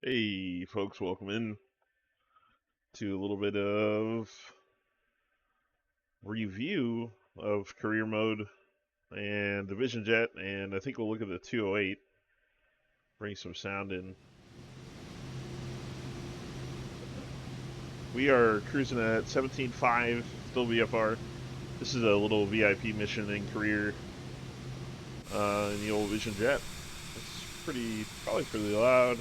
Hey, folks, welcome in to a little bit of review of career mode and Division Jet, and I think we'll look at the 208, bring some sound in. We are cruising at 17.5, still VFR. This is a little VIP mission in career in the old Vision Jet. It's probably pretty loud.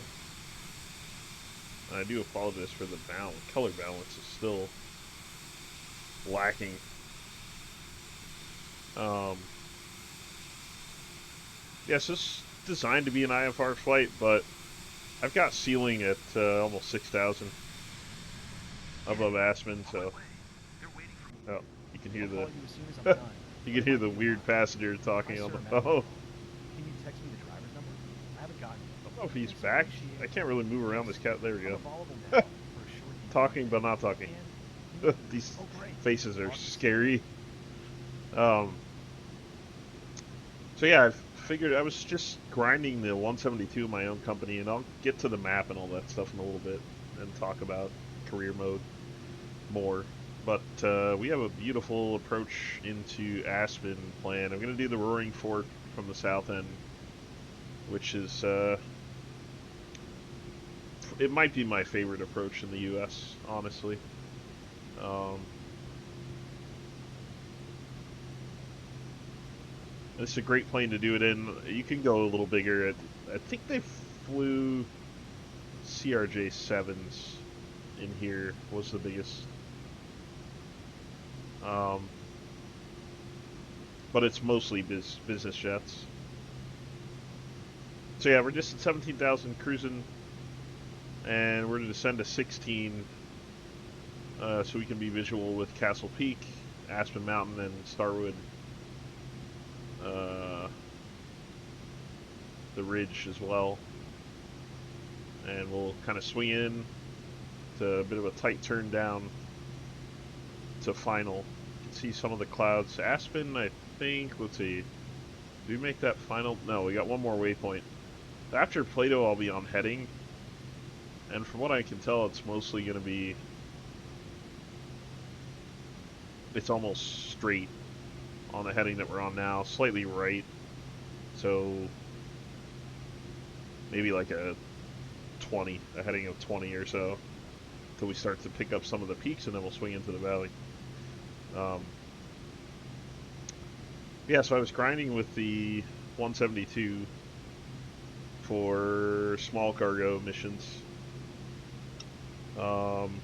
I do apologize for the balance. Color balance is still lacking. Um, Yes, this is designed to be an IFR flight, but I've got ceiling at almost 6,000 above Aspen, so oh, you can hear I'll the call you as soon as I'm done, you but can it hear might the be a weird while. passenger Hi, talking on sir, the Madam phone. Nicole. Can you text me the driver's number? I haven't gotten it, I but don't know if would be he's nice back. I appreciated. can't really move around this Thanks. cat. There we I'm go. available now for a short Talking debrief. but not talking. And can you... These Oh, great. faces are Awesome stuff. scary. Um, so yeah, I figured I was just grinding the 172 in my own company, and I'll get to the map and all that stuff in a little bit and talk about career mode more. But we have a beautiful approach into Aspen plan. I'm going to do the Roaring Fork from the south end, which is, it might be my favorite approach in the U.S., honestly. Um, it's a great plane to do it in. You can go a little bigger. I think they flew CRJ 7s in here, was the biggest. Um, but it's mostly business jets. So yeah, we're just at 17,000 cruising, and we're to descend to 16 so we can be visual with Castle Peak, Aspen Mountain, and Starwood, uh, the ridge as well. And we'll kind of swing in to a bit of a tight turn down to final. You can see some of the clouds. Aspen, I think, let's see, did we make that final? No, we got one more waypoint. After Plato, I'll be on heading, and from what I can tell, it's mostly going to be, it's almost straight on the heading that we're on now, slightly right. So maybe like a 20, a heading of 20 or so, until we start to pick up some of the peaks, and then we'll swing into the valley. Um, yeah, so I was grinding with the 172 for small cargo missions. Um,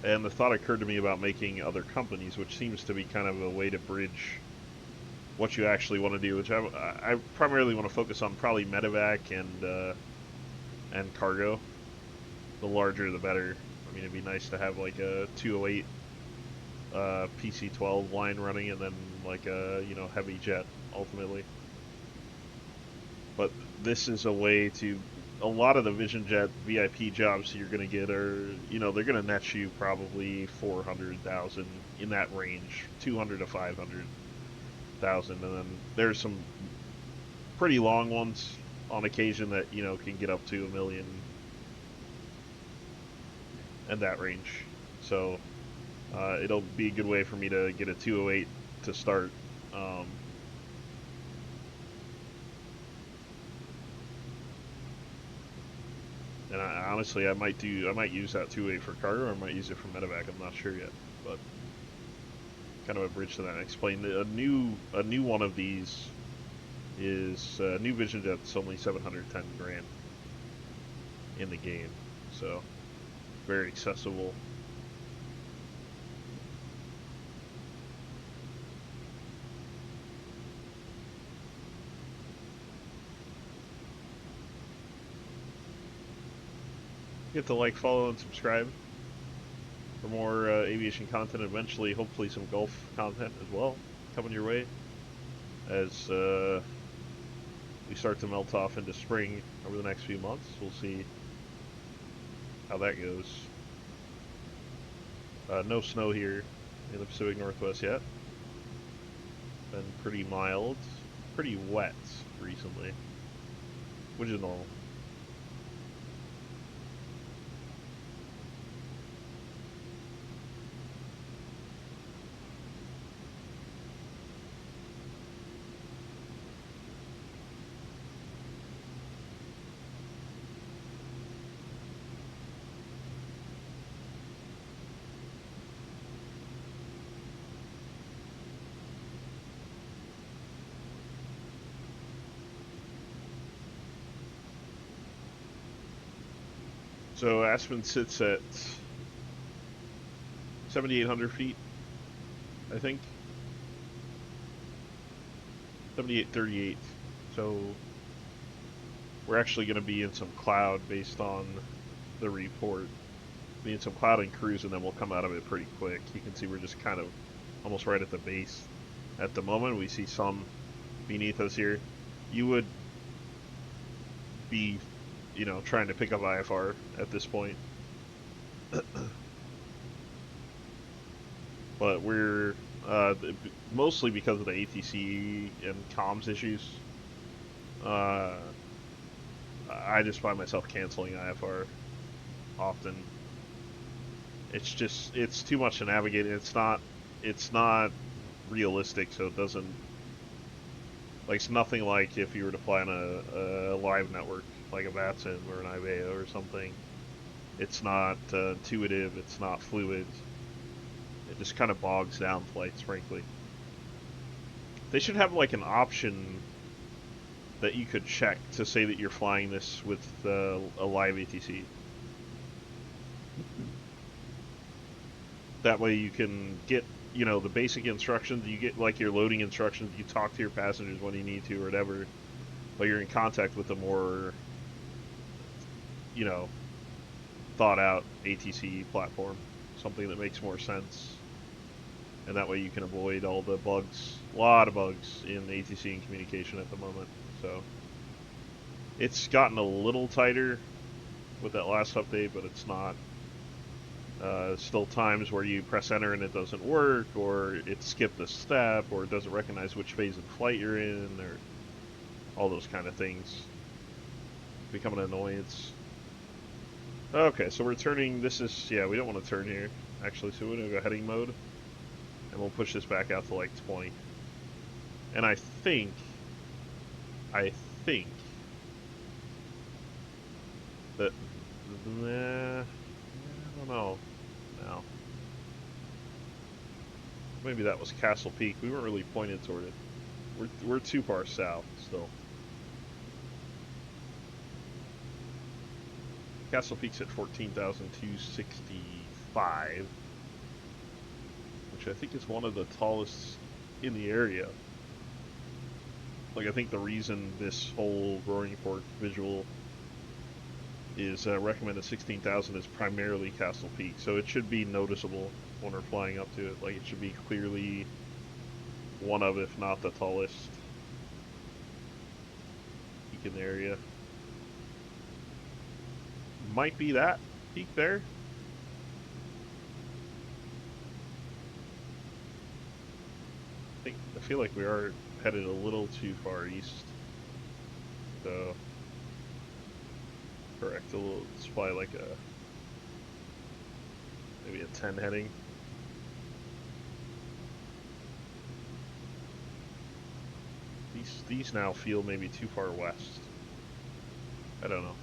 and the thought occurred to me about making other companies, which seems to be kind of a way to bridge what you actually want to do, which I primarily want to focus on probably medevac and cargo. The larger, the better. I mean, it'd be nice to have like a 208 PC-12 line running, and then like a heavy jet ultimately. But this is a way to. A lot of the Vision Jet VIP jobs you're going to get are, they're going to net you probably 400,000 in that range, 200 to 500,000, and then there's some pretty long ones on occasion that can get up to a million and that range. So it'll be a good way for me to get a 208 to start. Um, and honestly, I might use that 208 for cargo, or I might use it for medevac. I'm not sure yet, but kind of a bridge to that. Explain a new one of these is new Vision Jet's only 710 grand in the game, so very accessible. Get to like, follow, and subscribe for more aviation content. Eventually, hopefully, some Gulf content as well coming your way as we start to melt off into spring over the next few months. We'll see how that goes. No snow here in the Pacific Northwest yet. Been pretty mild, pretty wet recently, which is normal. So Aspen sits at 7,800 feet, I think. 7,838. So we're actually going to be in some cloud based on the report. Be in some cloud and cruise, and then we'll come out of it pretty quick. You can see we're just kind of almost right at the base. At the moment, we see some beneath us here. You would be, trying to pick up IFR at this point. But we're mostly because of the ATC and comms issues. I just find myself canceling IFR often. It's too much to navigate. It's not realistic, so it doesn't. Like, it's nothing like if you were to fly on a live network like a Vatson or an IVEO or something. It's not intuitive. It's not fluid. It just kind of bogs down flights, frankly. They should have like an option that you could check to say that you're flying this with a live ATC. That way you can get, the basic instructions. You get like your loading instructions. You talk to your passengers when you need to or whatever. But you're in contact with a more, thought out ATC platform. Something that makes more sense. And that way you can avoid all the bugs. A lot of bugs in ATC and communication at the moment. So it's gotten a little tighter with that last update, but it's not. Still times where you press enter and it doesn't work, or it skipped a step, or it doesn't recognize which phase of the flight you're in, or all those kind of things. Become an annoyance. Okay, so we're turning. This is, yeah, we don't want to turn here, actually, so we're going to go heading mode, and we'll push this back out to like 20. And I think that, I don't know now. Maybe that was Castle Peak. We weren't really pointed toward it. We're too far south still. Castle Peak's at 14,265, which I think is one of the tallest in the area. Like, I think the reason this whole Roaring Fork visual is recommended 16,000 is primarily Castle Peak, so it should be noticeable when we're flying up to it. Like, it should be clearly one of, if not the tallest peak in the area. Might be that peak there. I feel like we are headed a little too far east. So correct, let's fly like maybe a 10 heading. These now feel maybe too far west. I don't know.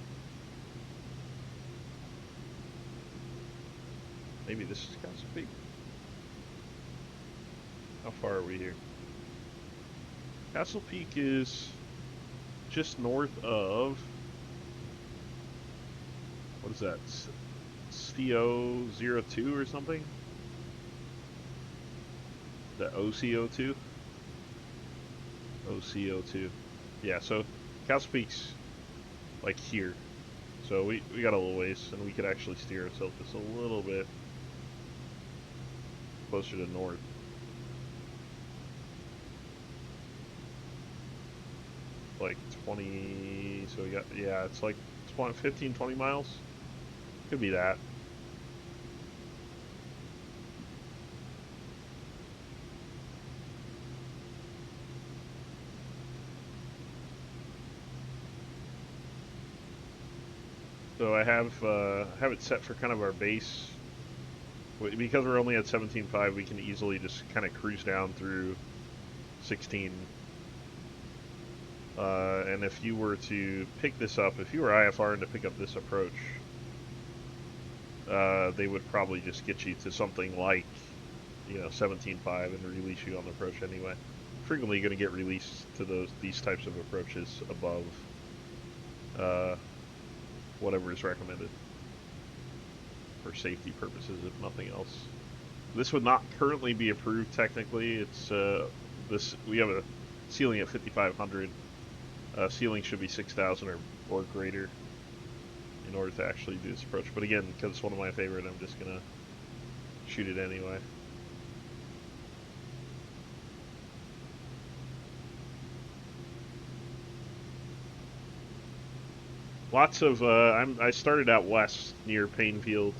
Maybe this is Castle Peak. How far are we here? Castle Peak is just north of, what is that? CO02 or something? The OCO2? OCO2. Yeah, so Castle Peak's like here. So we got a little ways, and we could actually steer ourselves just a little bit closer to north. Like 20, so we got, yeah, it's like 15, 20 miles. Could be that. So I have it set for kind of our base. Because we're only at 17.5, we can easily just kind of cruise down through 16. And if you were to pick this up, if you were IFR to pick up this approach, they would probably just get you to something like, 17.5 and release you on the approach anyway. Frequently going to get released to these types of approaches above whatever is recommended. for safety purposes, if nothing else. This would not currently be approved technically. It's this we have a ceiling at 5,500. Ceiling should be 6,000 or greater in order to actually do this approach. But again, because it's one of my favorite, I'm just gonna shoot it anyway. Lots of I started out west near Painfield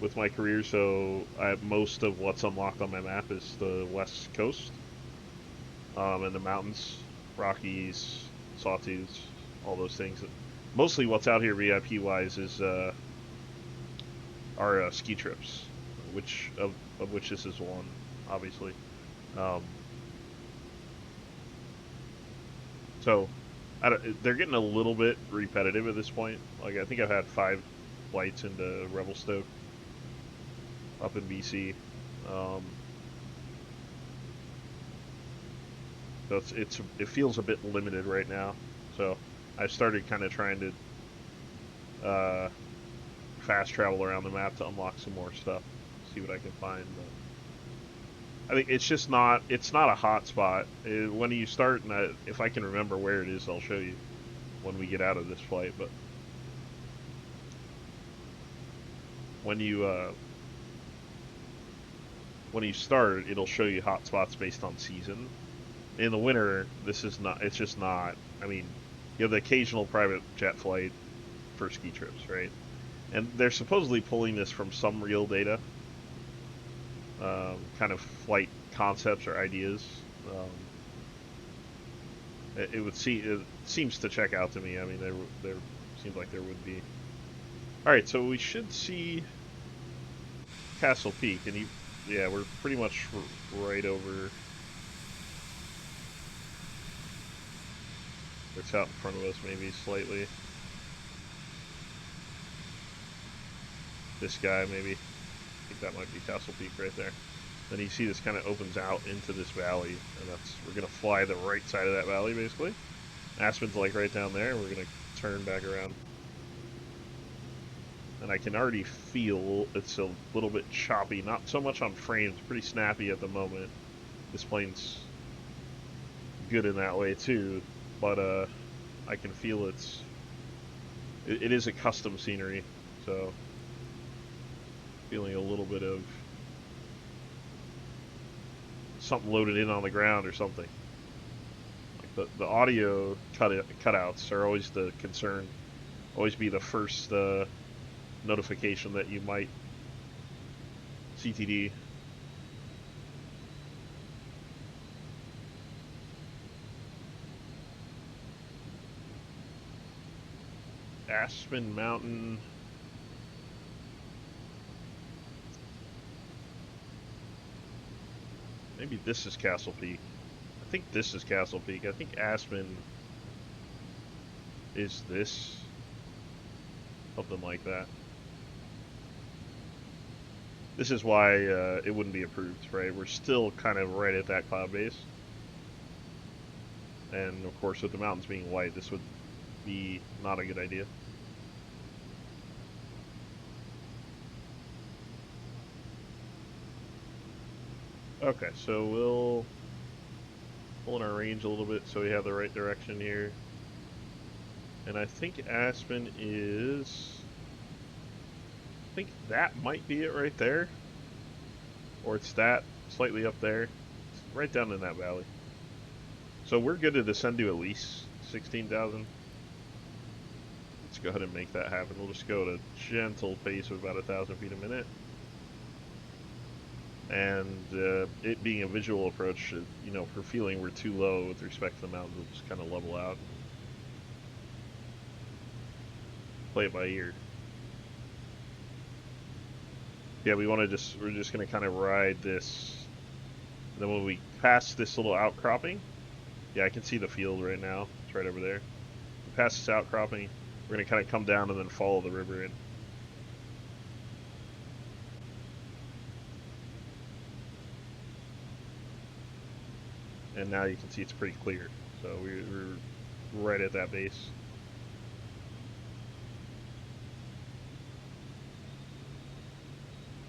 with my career, so most of what's unlocked on my map is the west coast and the mountains, Rockies, Sawtooths, all those things. Mostly what's out here VIP wise is our ski trips, which of which this is one, obviously. Um, so they're getting a little bit repetitive at this point. Like I think I've had 5 flights into Revelstoke up in BC. So it feels a bit limited right now. So I've started kind of trying to fast travel around the map to unlock some more stuff, see what I can find. But I think it's just not a hot spot. When you start, and if I can remember where it is, I'll show you when we get out of this flight. But when you start, it'll show you hot spots based on season. In the winter, this is not. It's just not. I mean, you have the occasional private jet flight for ski trips, right? And they're supposedly pulling this from some real data, kind of flight concepts or ideas. It seems to check out to me. I mean, there seems like there would be. All right, so we should see Castle Peak, and yeah, we're pretty much right over. It's out in front of us, maybe slightly. This guy, maybe. I think that might be Castle Peak right there. Then you see this kind of opens out into this valley, and we're gonna fly the right side of that valley, basically. Aspen's like right down there, and we're gonna turn back around. And I can already feel it's a little bit choppy, not so much on frames, pretty snappy at the moment. This plane's good in that way too, but I can feel it is a custom scenery, so feeling a little bit of something loaded in on the ground or something. Like the audio cutouts are always the concern, always be the first notification that you might CTD. Aspen Mountain. Maybe this is Castle Peak. I think this is Castle Peak. I think Aspen is this. Something like that. This is why it wouldn't be approved, right? We're still kind of right at that cloud base. And of course, with the mountains being white, this would be not a good idea. Okay, so we'll pull in our range a little bit so we have the right direction here. And I think Aspen is... I think that might be it right there. Or it's that, slightly up there. It's right down in that valley. So we're good to descend to at least 16,000. Let's go ahead and make that happen. We'll just go at a gentle pace of about 1,000 feet a minute. And it being a visual approach, you know, for feeling we're too low with respect to the mountains, we'll just kind of level out. Play it by ear. Yeah, we're just going to kind of ride this. And then when we pass this little outcropping, yeah, I can see the field right now. It's right over there. We pass this outcropping, we're going to kind of come down and then follow the river in. And now you can see it's pretty clear. So we're right at that base.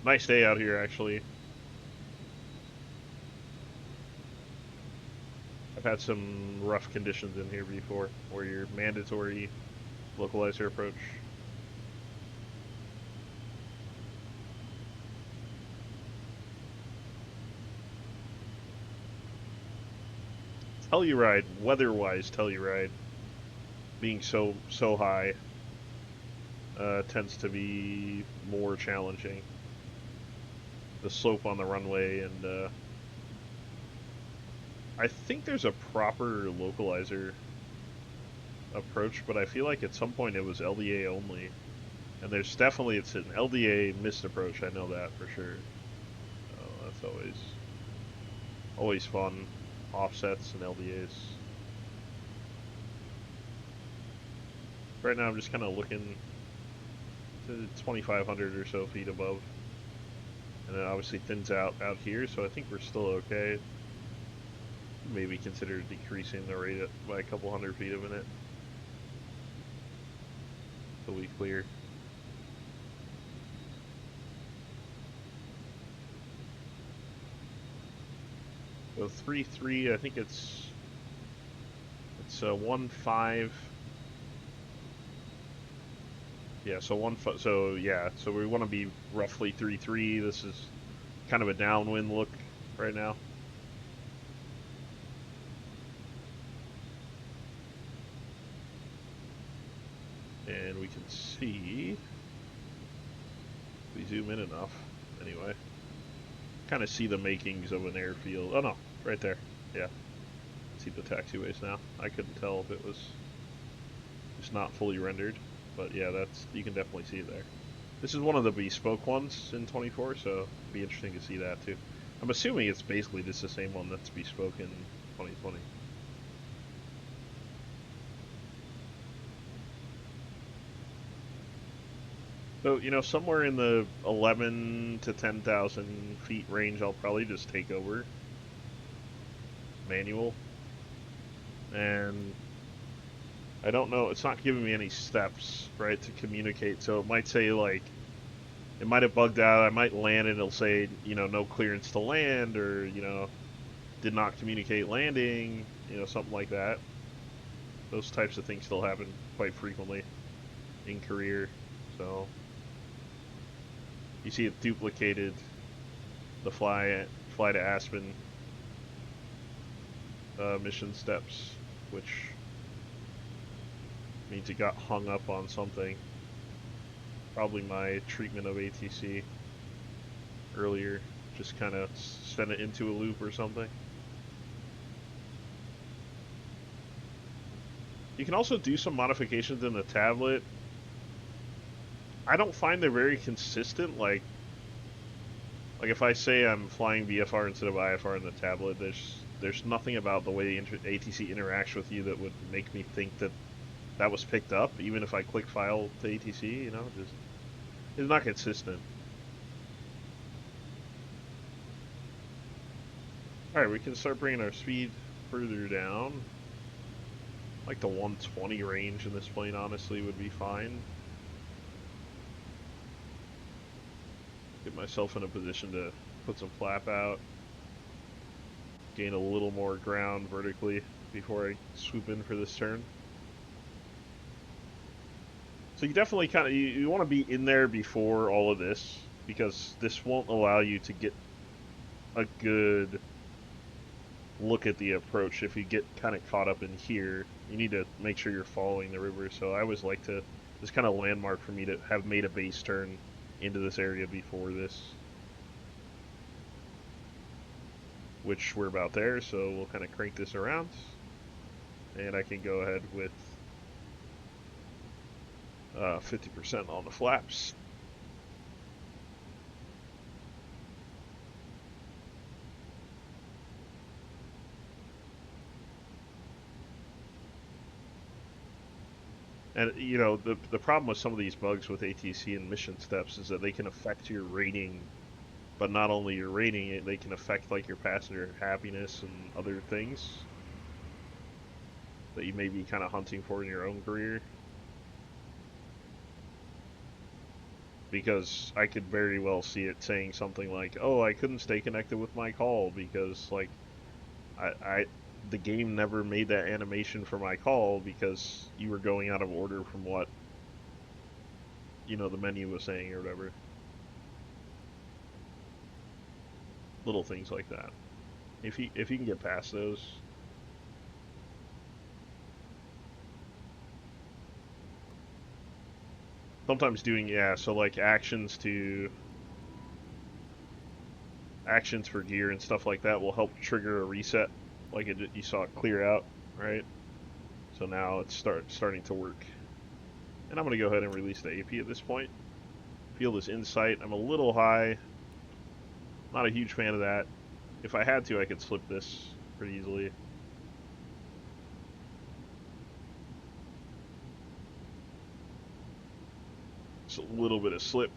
Nice day out here, actually. I've had some rough conditions in here before, where you're mandatory localizer approach. Telluride, weather-wise, Telluride being so high tends to be more challenging. The slope on the runway, and I think there's a proper localizer approach, but I feel like at some point it was LDA only. And there's definitely, it's an LDA missed approach, I know that for sure. Oh, that's always fun. Offsets and LDAs. Right now I'm just kind of looking to 2,500 or so feet above. And it obviously thins out here, so I think we're still okay. Maybe consider decreasing the rate by a couple hundred feet a minute till we clear. So 3.3, I think it's 1.5. Yeah, so so we want to be roughly 3.3. This is kind of a downwind look right now. And we can see, if we zoom in enough, anyway, kind of see the makings of an airfield. Oh no, right there. Yeah, see the taxiways now. I couldn't tell if it was just not fully rendered, but yeah, you can definitely see it there. This is one of the bespoke ones in 24, so it'd be interesting to see that too. I'm assuming it's basically just the same one that's bespoke in 2020. So, somewhere in the 11 to 10,000 feet range, I'll probably just take over manual. And I don't know, it's not giving me any steps, right, to communicate. So it might say, like, it might have bugged out. I might land and it'll say, no clearance to land, or, did not communicate landing, something like that. Those types of things still happen quite frequently in career. So you see it duplicated the fly to Aspen mission steps, which means it got hung up on something. Probably my treatment of ATC earlier, just kind of sent it into a loop or something. You can also do some modifications in the tablet. I don't find they're very consistent. Like if I say I'm flying VFR instead of IFR in the tablet, there's nothing about the way ATC interacts with you that would make me think that was picked up, even if I click file to ATC. Just it's not consistent. All right, we can start bringing our speed further down. Like the 120 range in this plane, honestly, would be fine. Get myself in a position to put some flap out. Gain a little more ground vertically before I swoop in for this turn. So you definitely you want to be in there before all of this, because this won't allow you to get a good look at the approach. If you get kind of caught up in here, you need to make sure you're following the river. So I always like to, this kind of landmark for me to have made a base turn into this area before this, which we're about there. So we'll kind of crank this around, and I can go ahead with 50% on the flaps. And the problem with some of these bugs with ATC and mission steps is that they can affect your rating, but not only your rating, they can affect like your passenger happiness and other things that you may be kind of hunting for in your own career. because I could very well see it saying something like, "Oh, I couldn't stay connected with my call because like I the game never made that animation for my call because you were going out of order from what the menu was saying or whatever." Little things like that. If you can get past those. Sometimes doing, yeah, so like actions for gear and stuff like that will help trigger a reset, like you saw it clear out, right? So now it's starting to work. And I'm going to go ahead and release the AP at this point. Field is insight. I'm a little high. Not a huge fan of that. If I had to, I could slip this pretty easily. Just a little bit of slip.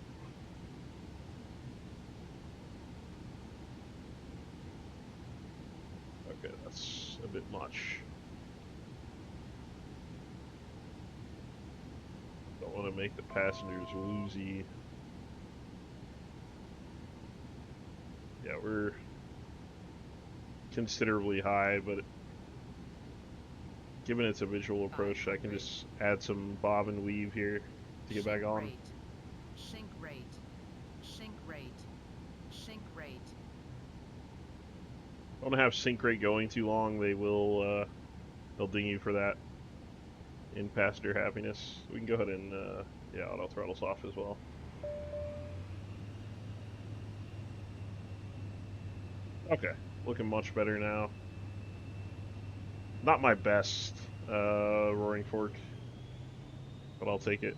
Okay, that's a bit much. Don't want to make the passengers woozy. Yeah, we're considerably high, but given it's a visual approach, I can just add some bob and weave here to get back on. Sink rate. Sink rate. Sink rate. Don't have sync rate going too long. They'll ding you for that in passenger happiness. We can go ahead and yeah, auto throttle's off as well. Okay, looking much better now. Not my best roaring fork, but I'll take it.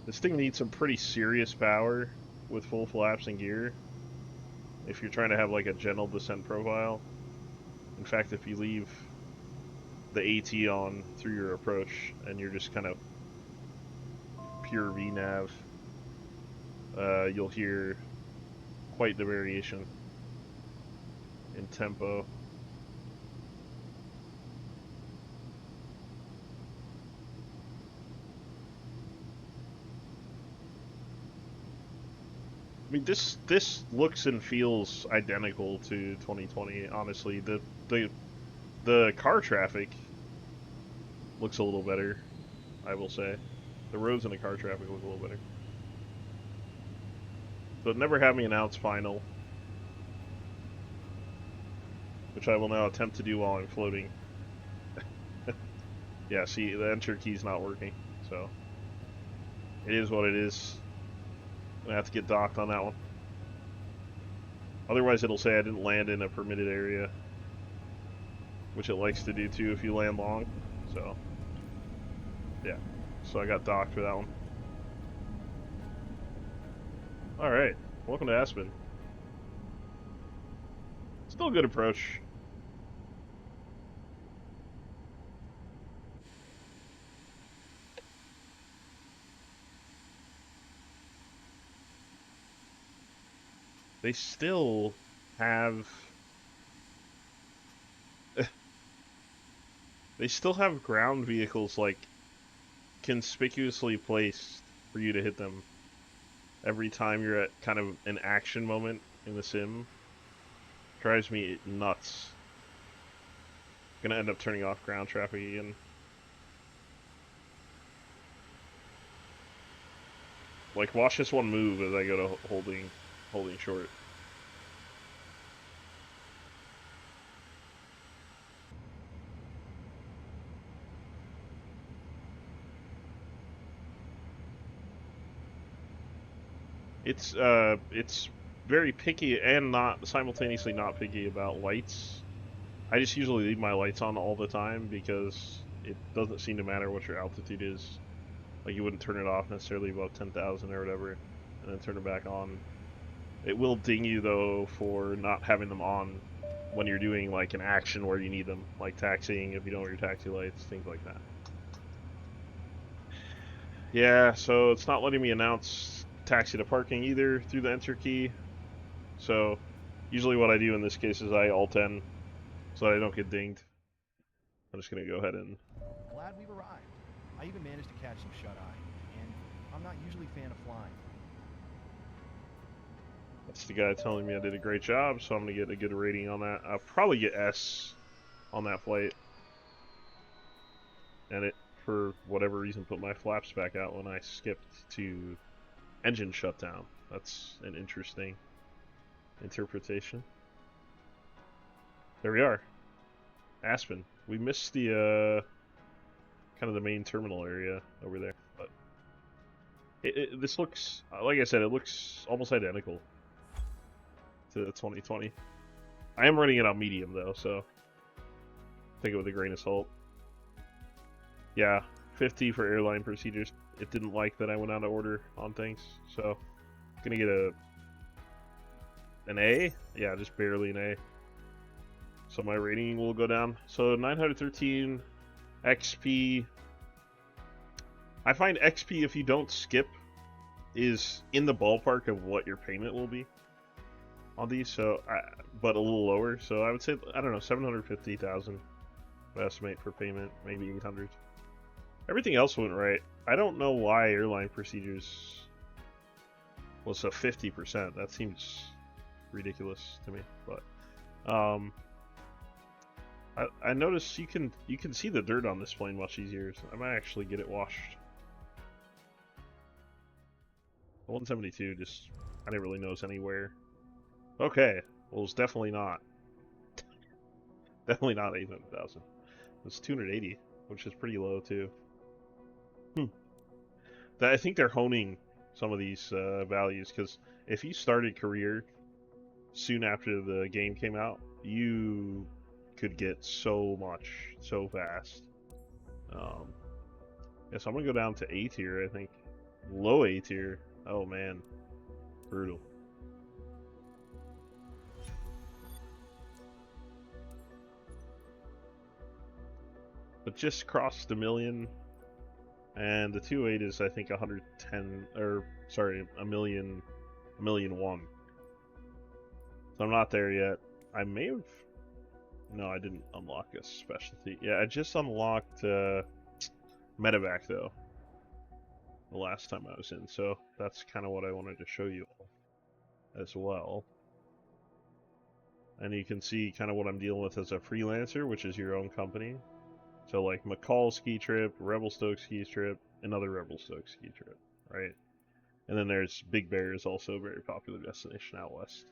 This thing needs some pretty serious power with full flaps and gear if you're trying to have like a gentle descent profile. In fact, if you leave the AT on through your approach and you're just kind of pure VNAV, you'll hear quite the variation in tempo. I mean, this looks and feels identical to 2020. Honestly, the car traffic looks a little better. I will say, the roads and the car traffic look a little better. So it never had me announce final, which I will now attempt to do while I'm floating. Yeah, see, the enter key's not working, so it is what it is. Gonna have to get docked on that one. Otherwise, it'll say I didn't land in a permitted area, which it likes to do too if you land long. So, yeah. So I got docked for that one. Alright, welcome to Aspen. Still a good approach. They still have... they still have ground vehicles, like, conspicuously placed for you to hit them every time you're at kind of an action moment in the sim. Drives me nuts. Gonna end up turning off ground traffic again. Like, watch this one move as I go to holding short. It's very picky and not simultaneously not picky about lights. I just usually leave my lights on all the time because it doesn't seem to matter what your altitude is. Like, you wouldn't turn it off necessarily above 10,000 or whatever, and then turn it back on. It will ding you though for not having them on when you're doing like an action where you need them, like taxiing if you don't have your taxi lights, things like that. Yeah, so it's not letting me announce taxi to parking either through the enter key. So usually what I do in this case is I alt-N so that I don't get dinged. I'm just gonna go ahead and... Glad we've arrived. I even managed to catch some shut-eye, and I'm not usually a fan of flying. That's the guy telling me I did a great job, so I'm gonna get a good rating on that. I'll probably get S on that flight. And it, for whatever reason, put my flaps back out when I skipped to engine shutdown. That's an interesting interpretation. There we are. Aspen. We missed the kind of the main terminal area over there, but this looks, like I said, it looks almost identical to the 2020. I am running it on medium though, so take it with a grain of salt. Yeah, 50 for airline procedures. It didn't like that I went out of order on things, so gonna get an A. Yeah, just barely an A. So my rating will go down. So 913 XP. I find XP, if you don't skip, is in the ballpark of what your payment will be on these. So, but a little lower. So I would say, I don't know, 750,000 I estimate for payment, maybe 800. Everything else went right. I don't know why airline procedures was a 50%. That seems ridiculous to me. But I noticed you can see the dirt on this plane much easier. So I might actually get it washed. 172, just I didn't really notice anywhere. Okay, well it's definitely not. Definitely not 800,000. It's 280, which is pretty low too. I think they're honing some of these values, because if you started career soon after the game came out, you could get so much so fast. Yeah, so I'm gonna go down to A tier. I think low A tier. Oh man, brutal. But just crossed a million, and the 2.8 is I think 110, or sorry, a million one. So I'm not there yet. I may have. No, I didn't unlock a specialty. Yeah, I just unlocked medevac though. The last time I was in, so that's kind of what I wanted to show you as well. And you can see kind of what I'm dealing with as a freelancer, which is your own company. So like McCall ski trip, Revelstoke ski trip, another Revelstoke ski trip, right? And then there's Big Bear is also a very popular destination out west.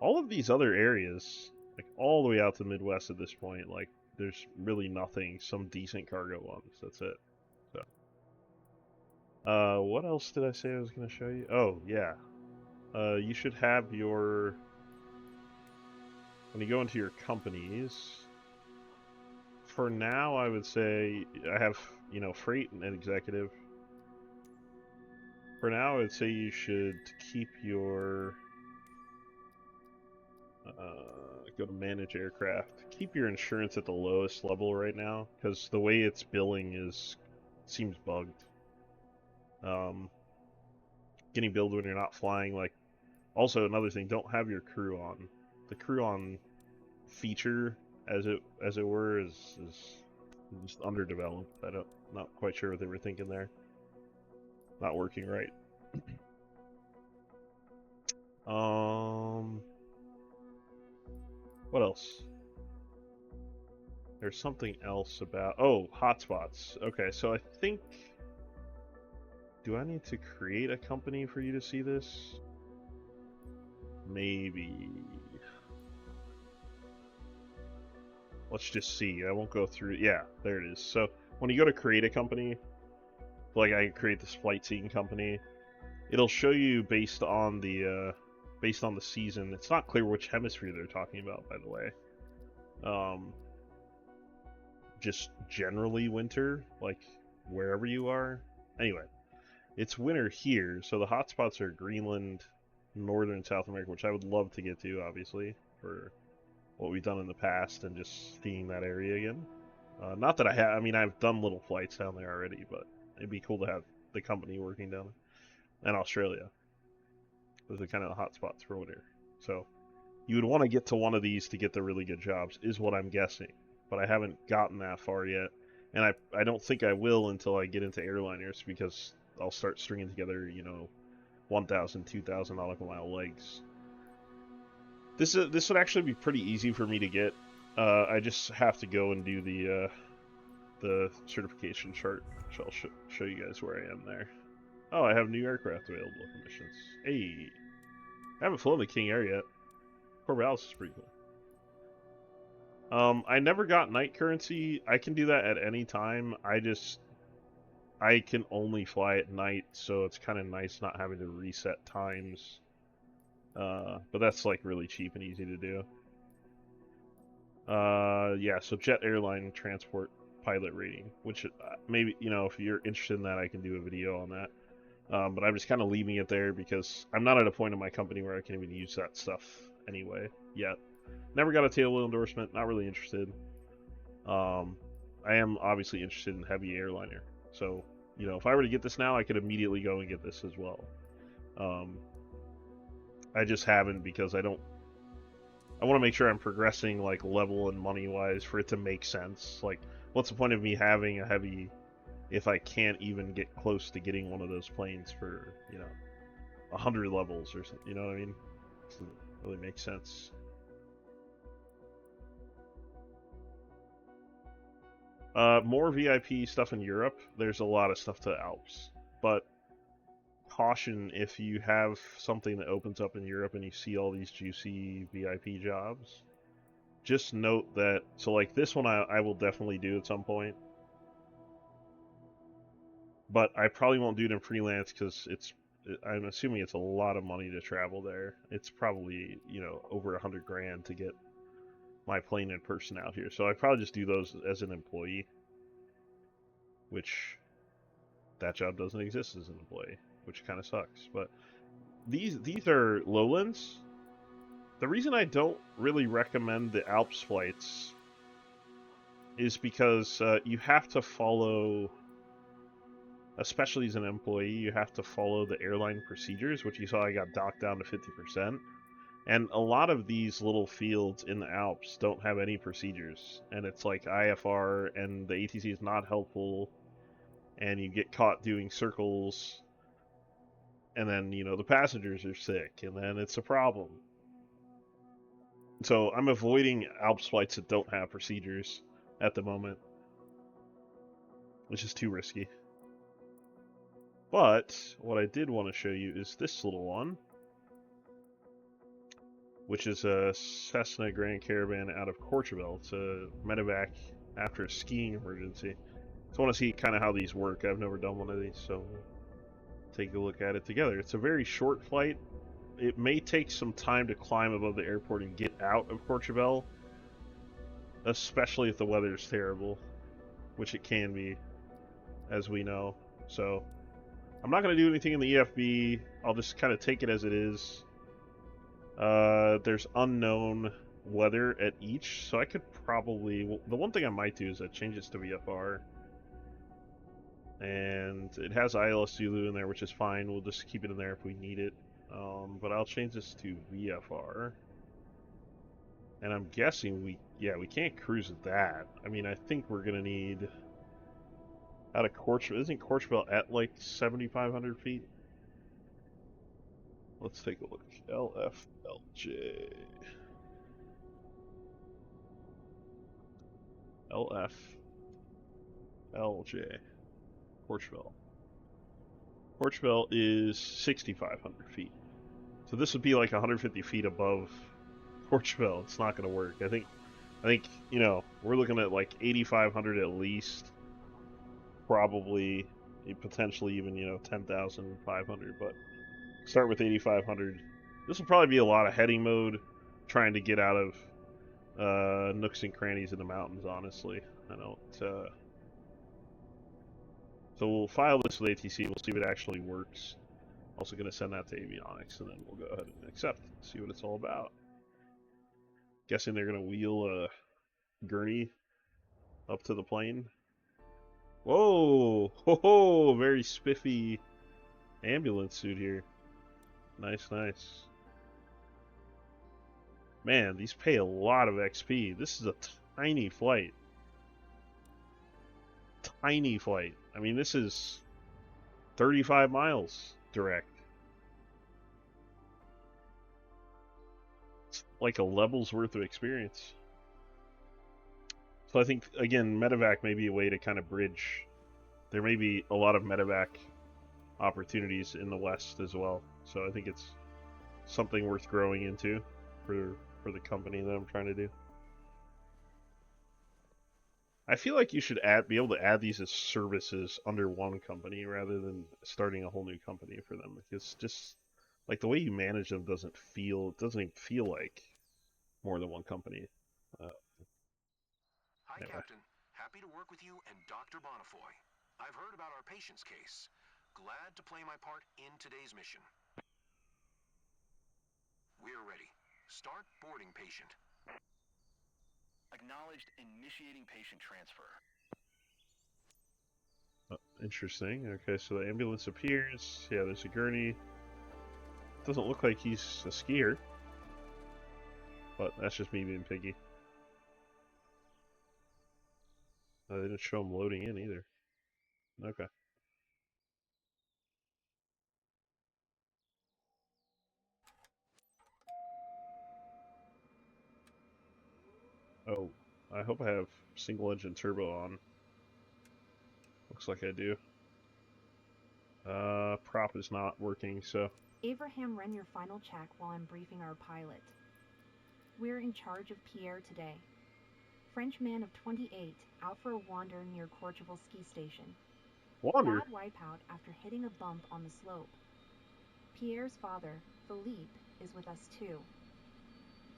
All of these other areas, like all the way out to the Midwest at this point, like there's really nothing, some decent cargo ones, that's it. So what else did I say I was going to show you? Oh, yeah. You should have your, when you go into your companies, for now I would say I have, you know, freight and executive. For now I would say you should keep your, go to manage aircraft. Keep your insurance at the lowest level right now, because the way it's billing seems bugged. Getting billed when you're not flying, like, also another thing, don't have your crew on. The crew on feature, as it were, is just underdeveloped. Not quite sure what they were thinking there. Not working right. What else? There's something else about, oh, hotspots. Okay, so I think, do I need to create a company for you to see this? Maybe. Let's just see. I won't go through. Yeah, there it is. So when you go to create a company, like I create this flight seeking company, it'll show you based on the season. It's not clear which hemisphere they're talking about, by the way. Just generally winter, like wherever you are. Anyway, it's winter here, so the hotspots are Greenland, northern South America, which I would love to get to, obviously, for what we've done in the past and just seeing that area again. Not that I mean, I've done little flights down there already, but it'd be cool to have the company working down there. And Australia. Those are kind of the hotspots for winter. So you would want to get to one of these to get the really good jobs, is what I'm guessing. But I haven't gotten that far yet. And I don't think I will until I get into airliners, because I'll start stringing together, you know, $1,000, $2,000 per mile legs. This would actually be pretty easy for me to get. I just have to go and do the certification chart, so I'll show you guys where I am there. Oh, I have new aircraft available for missions. Hey, I haven't flown the King Air yet. Courchevel is pretty cool. I never got night currency. I can do that at any time. I can only fly at night, so it's kind of nice not having to reset times. But that's like really cheap and easy to do. Yeah, so jet airline transport pilot rating, which maybe, you know, if you're interested in that, I can do a video on that. But I'm just kind of leaving it there because I'm not at a point in my company where I can even use that stuff anyway yet. Never got a tailwheel endorsement, not really interested. I am obviously interested in heavy airliner. So, you know, if I were to get this now, I could immediately go and get this as well. I just haven't because I want to make sure I'm progressing like level and money wise for it to make sense. Like, what's the point of me having a heavy if I can't even get close to getting one of those planes for, you know, 100 levels or something, you know what I mean? It doesn't really make sense. More VIP stuff in Europe. There's a lot of stuff to Alps, but caution if you have something that opens up in Europe and you see all these juicy VIP jobs. Just note that, so like this one I will definitely do at some point, but I probably won't do it in freelance because I'm assuming it's a lot of money to travel there. It's probably, you know, over 100 grand to get my plane in person out here. So I probably just do those as an employee, which that job doesn't exist as an employee, which kind of sucks. But these are lowlands. The reason I don't really recommend the Alps flights is because you have to follow, especially as an employee, you have to follow the airline procedures, which you saw I got docked down to 50%. And a lot of these little fields in the Alps don't have any procedures. And it's like IFR, and the ATC is not helpful, and you get caught doing circles, and then, you know, the passengers are sick, and then it's a problem. So I'm avoiding Alps flights that don't have procedures at the moment, which is too risky. But what I did want to show you is this little one, which is a Cessna Grand Caravan out of Courchevel. It's a medevac after a skiing emergency. So I want to see kind of how these work. I've never done one of these, so we'll take a look at it together. It's a very short flight. It may take some time to climb above the airport and get out of Courchevel, especially if the weather is terrible, which it can be, as we know. So I'm not going to do anything in the EFB. I'll just kind of take it as it is. There's unknown weather at each, so I could probably... Well, the one thing I might do is change this to VFR. And it has ILS Zulu in there, which is fine. We'll just keep it in there if we need it. But I'll change this to VFR. And I'm guessing we can't cruise at that. I mean, I think we're going to need... Out of Courchevel, isn't Courchevel at like 7,500 feet? Let's take a look. LFLJ. LFLJ. Courchevel. Courchevel is 6,500 feet. So this would be like 150 feet above Courchevel. It's not going to work. I think, you know, we're looking at like 8,500 at least. Probably, potentially even, you know, 10,500, but start with 8,500. This will probably be a lot of heading mode, trying to get out of nooks and crannies in the mountains, honestly. I don't... So we'll file this with ATC, we'll see if it actually works. Also going to send that to avionics, and then we'll go ahead and accept, see what it's all about. Guessing they're going to wheel a gurney up to the plane. Whoa! Ho ho! Very spiffy ambulance suit here. Nice, nice. Man, these pay a lot of XP. This is a tiny flight. Tiny flight. I mean, this is 35 miles direct. It's like a level's worth of experience. So I think, again, medevac may be a way to kind of bridge. There may be a lot of medevac opportunities in the West as well. So I think it's something worth growing into for the company that I'm trying to do. I feel like you should be able to add these as services under one company rather than starting a whole new company for them. Because just like the way you manage them doesn't even feel like more than one company. Hi, Anyway. Captain. Happy to work with you and Dr. Bonafoy. I've heard about our patient's case. Glad to play my part in today's mission. We're ready. Start boarding patient. Acknowledged initiating patient transfer. Interesting. Okay, so the ambulance appears. Yeah, there's a gurney. Doesn't look like he's a skier. But that's just me being piggy. They didn't show him loading in either. Okay. Oh, I hope I have single engine turbo on. Looks like I do. Prop is not working, so. Abraham, run your final check while I'm briefing our pilot. We're in charge of Pierre today. French man of 28, out for a wander near Courchevel ski station. Wander? Bad wipeout after hitting a bump on the slope. Pierre's father, Philippe, is with us too.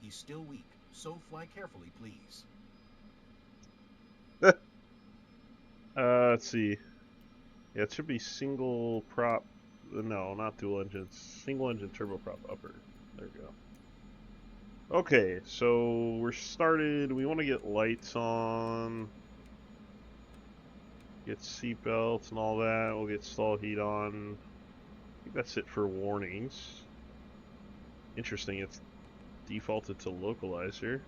He's still weak, so fly carefully, please. Let's see. Yeah, it should be single prop. No, not dual engines. Single engine turbo prop upper. There we go. Okay, so we're started. We want to get lights on. Get seatbelts and all that. We'll get stall heat on. I think that's it for warnings. Interesting, it's defaulted to localizer.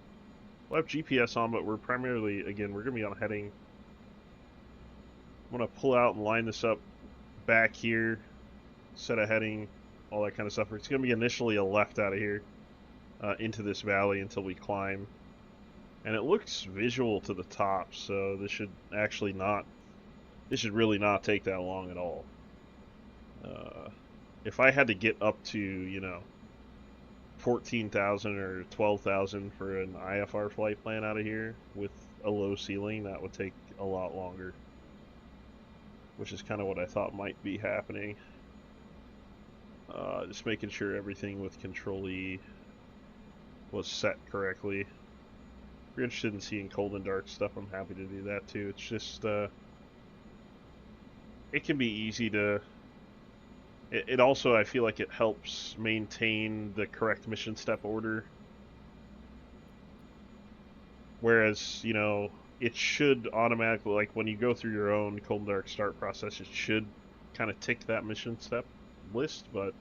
We'll have GPS on, but we're primarily, again, we're going to be on heading. I'm going to pull out and line this up back here, set a heading, all that kind of stuff. It's going to be initially a left out of here into this valley until we climb. And it looks visual to the top, so this should actually not, this should really not take that long at all. If I had to get up to, you know, 14,000 or 12,000 for an IFR flight plan out of here with a low ceiling, that would take a lot longer. Which is kind of what I thought might be happening. Just making sure everything with Control-E was set correctly. If you're interested in seeing cold and dark stuff, I'm happy to do that too. It's just, it can be easy to... It also, I feel like it helps maintain the correct mission step order. Whereas, you know, it should automatically, like when you go through your own cold and dark start process, it should kind of tick that mission step list, but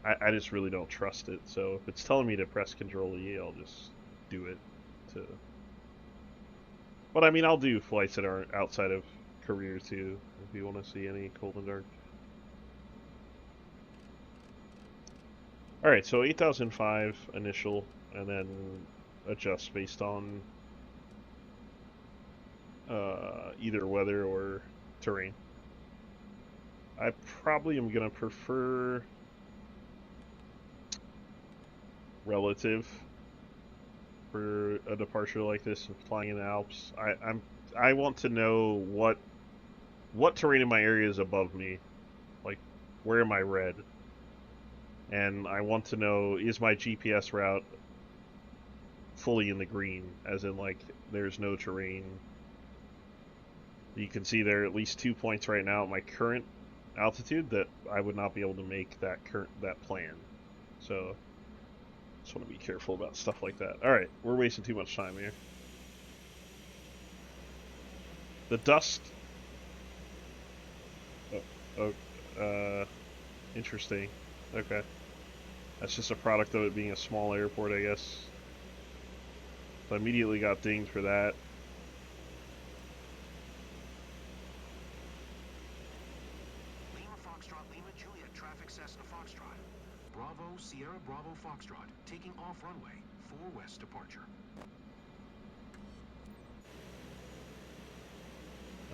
I just really don't trust it. So if it's telling me to press Control-E, I'll just do it. But I mean, I'll do flights that are outside of career too, if you want to see any cold and dark. Alright, so 8005 initial, and then adjust based on either weather or terrain. I probably am going to prefer relative for a departure like this and flying in the Alps. I want to know what terrain in my area is above me. Like, where am I red? And I want to know, is my GPS route fully in the green, as in like there's no terrain. You can see there are at least 2 points right now at my current altitude that I would not be able to make that plan. So just want to be careful about stuff like that. All right, we're wasting too much time here. The dust. Interesting. Okay. That's just a product of it being a small airport, I guess. So I immediately got dinged for that. Lima Sierra Bravo Foxtrot, taking off runway, 4 west departure.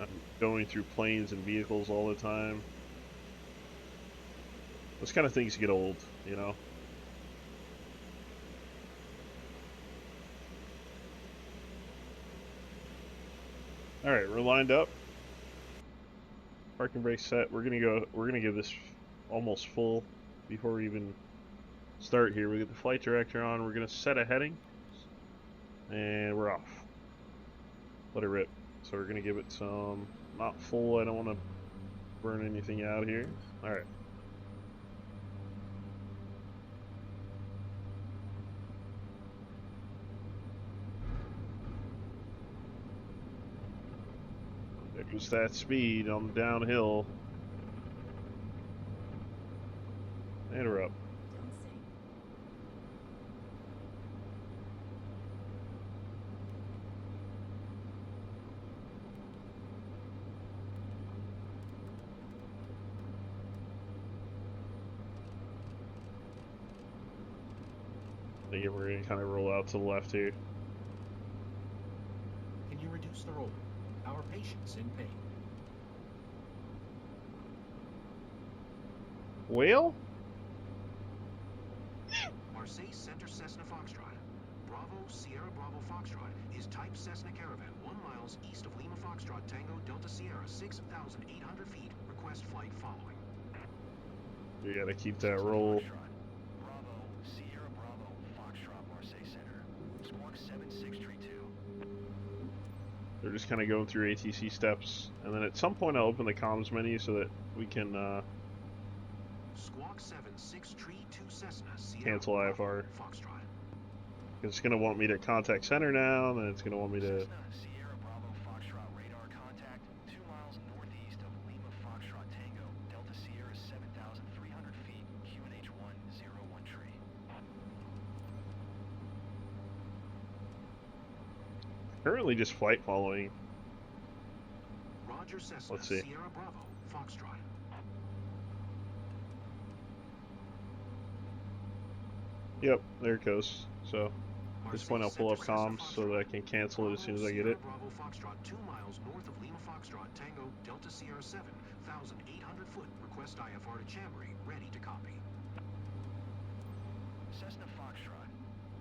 I'm going through planes and vehicles all the time. Those kind of things get old, you know? Alright, we're lined up. Parking brake set. We're gonna give this almost full before we even start here. We get the flight director on, we're gonna set a heading, and we're off. Let it rip. So we're gonna give it some, not full, I don't wanna burn anything out here. Alright. There's that speed on the downhill. And we're up. Again, we're going to kind of roll out to the left here. Can you reduce the roll? Our patient's in pain. Well? Marseille Center Cessna Foxtrot. Bravo Sierra Bravo Foxtrot is type Cessna Caravan 1 miles east of Lima Foxtrot Tango Delta Sierra 6,800 feet. Request flight following. You gotta keep that roll. Bravo, Sierra Bravo, Foxtrot, Marseille Center. Squawk 7632. They're just kind of going through ATC steps, and then at some point I'll open the comms menu so that we can Squawk 7632 Cessna Sierra cancel Bravo, IFR. Foxtrot. It's going to want me to contact center now, and then it's going to want me to... Cessna Sierra Bravo, Foxtrot, radar contact 2 miles northeast of Lima Foxtrot Tango, Delta Sierra 7,300 feet, QNH 101 tree. Currently just flight following. Roger Cessna Let's see. Sierra Bravo, Foxtrot. Yep, there it goes. So, at this point I'll pull up comms so that I can cancel it as soon as I get it. Bravo Foxtrot 2 miles north of Lima Foxtrot Tango Delta Sierra 7,800 foot. Request IFR to Chambry. Ready to copy. Cessna Foxtrot.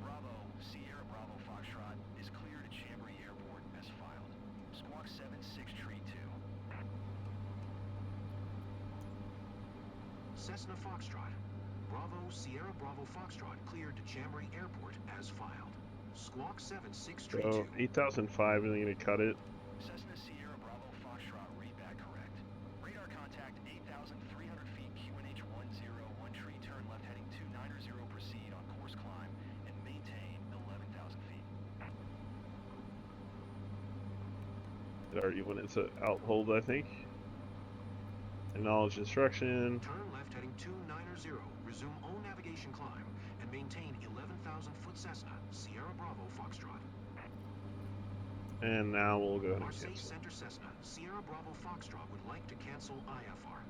Bravo, Sierra Bravo Foxtrot is cleared at Chambry Airport as filed. Squawk 7632. Cessna Foxtrot. Bravo Sierra Bravo Foxtrot cleared to Chambry Airport as filed. Squawk 7632. So, 8005 isn't going to cut it. Cessna Sierra Bravo Foxtrot, read back correct. Radar contact 8,300 feet, QNH 101 tree, turn left heading 290, proceed on course climb, and maintain 11,000 feet. It already went into out hold, I think. Acknowledge instruction. Turn left heading 290. Resume all navigation climb and maintain 11,000 foot Cessna Sierra Bravo Foxtrot. And now we'll go ahead and Marseille cancel. Center Cessna Sierra Bravo Foxtrot would like to cancel IFR.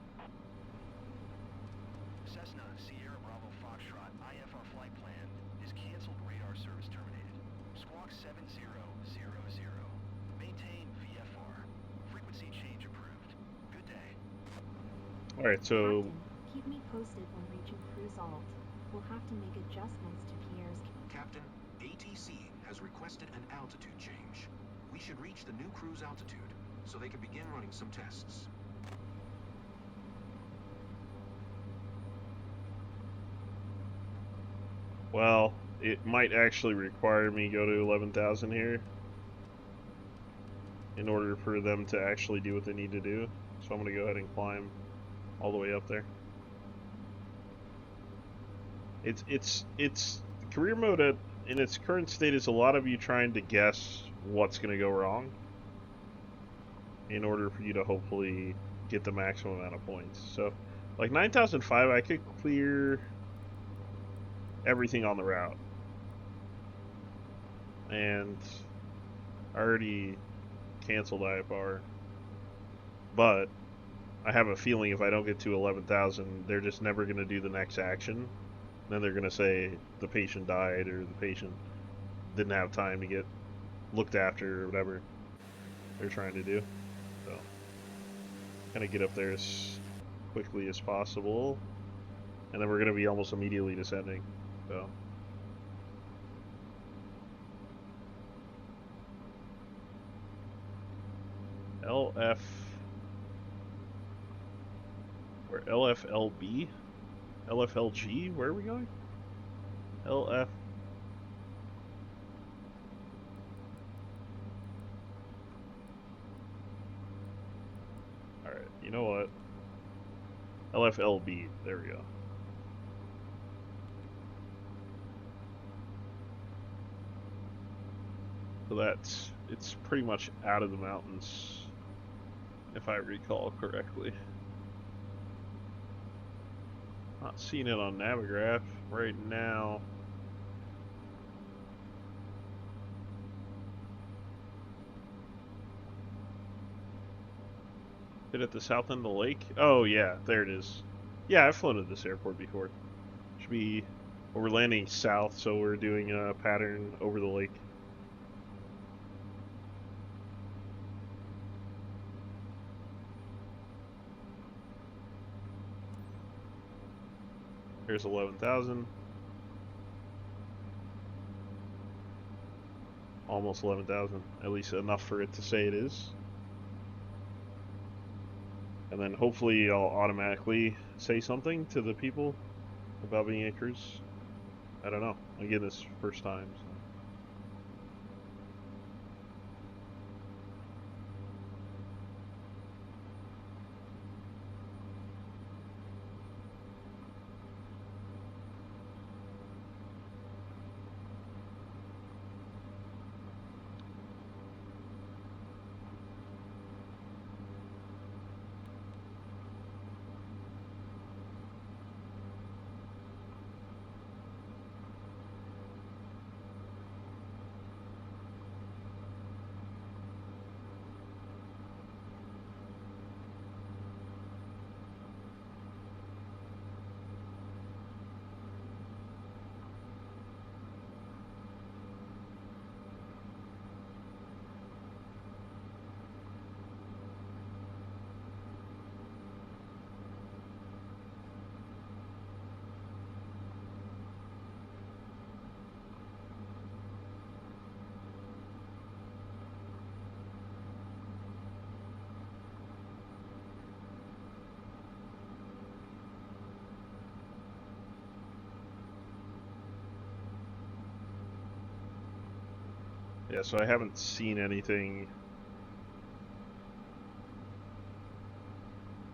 Cessna Sierra Bravo Foxtrot, IFR flight plan is canceled, radar service terminated. Squawk 7000. Maintain VFR. Frequency change approved. Good day. Alright, so... Captain, keep me posted when reaching cruise alt. We'll have to make adjustments to Pierre's... Captain, ATC has requested an altitude change. We should reach the new cruise altitude so they can begin running some tests. Well, it might actually require me go to 11,000 here in order for them to actually do what they need to do. So I'm going to go ahead and climb all the way up there. It's career mode in its current state is a lot of you trying to guess what's going to go wrong in order for you to hopefully get the maximum amount of points. So, like 9,005, I could clear everything on the route. And I already canceled IFR. But I have a feeling if I don't get to 11,000, they're just never going to do the next action. Then they're gonna say the patient died or the patient didn't have time to get looked after or whatever they're trying to do. So, kind of get up there as quickly as possible, and then we're gonna be almost immediately descending. So. LF, where LFLB? LFLG? Where are we going? LF. Alright, you know what? LFLB, there we go. So it's pretty much out of the mountains, if I recall correctly. Not seeing it on Navigraph right now. Is it at the south end of the lake? Oh yeah, there it is. Yeah, I've flown to this airport before. Should be, well, we're landing south, so we're doing a pattern over the lake. Here's 11,000. Almost 11,000. At least enough for it to say it is. And then hopefully I'll automatically say something to the people about being a cruise. I don't know. Again, this first time. So. Yeah, so I haven't seen anything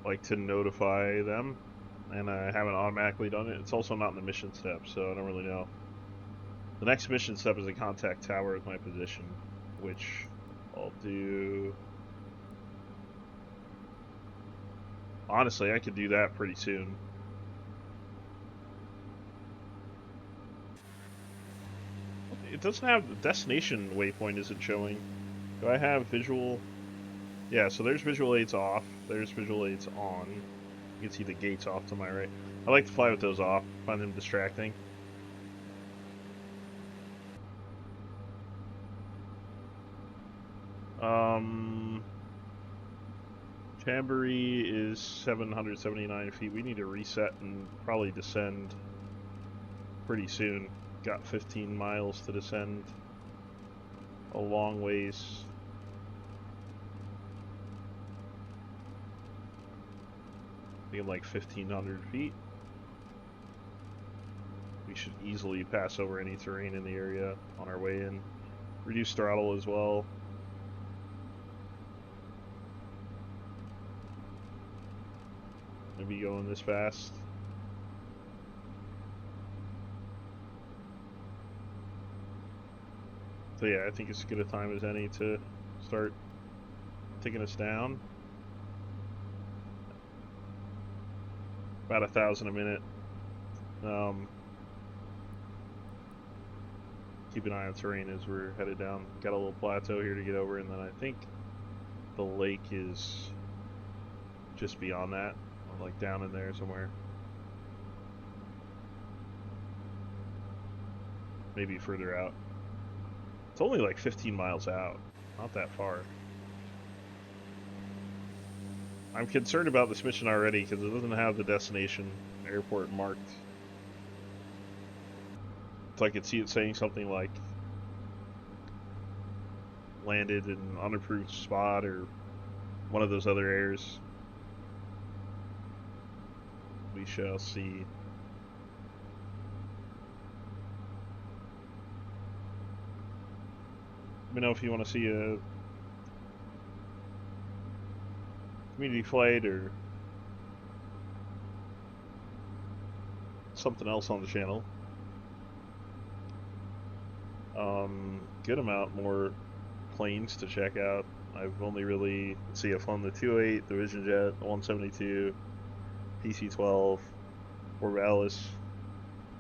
like to notify them, and I haven't automatically done it. It's also not in the mission step, so I don't really know. The next mission step is a contact tower with my position, which I'll do. Honestly, I could do that pretty soon. It doesn't have the destination waypoint isn't showing. Do I have visual? Yeah, so there's visual aids off. There's visual aids on. You can see the gates off to my right. I like to fly with those off. Find them distracting. Chambéry is 779 feet. We need to reset and probably descend pretty soon. Got 15 miles to descend. A long ways. I think I'm like 1,500 feet. We should easily pass over any terrain in the area on our way in. Reduce throttle as well. Maybe going this fast. So yeah, I think it's as good a time as any to start taking us down. About 1,000 a minute. Keep an eye on terrain as we're headed down. Got a little plateau here to get over, and then I think the lake is just beyond that, like down in there somewhere. maybe further out. It's only like 15 miles out, not that far. I'm concerned about this mission already because it doesn't have the destination airport marked. So I could see it saying something like landed in an unapproved spot or one of those other errors. We shall see. Let me know if you want to see a community flight or something else on the channel. Good amount more planes to check out. I've only really, let's see, I've flown the 208, the Vision Jet, the 172, PC-12, Courchevel,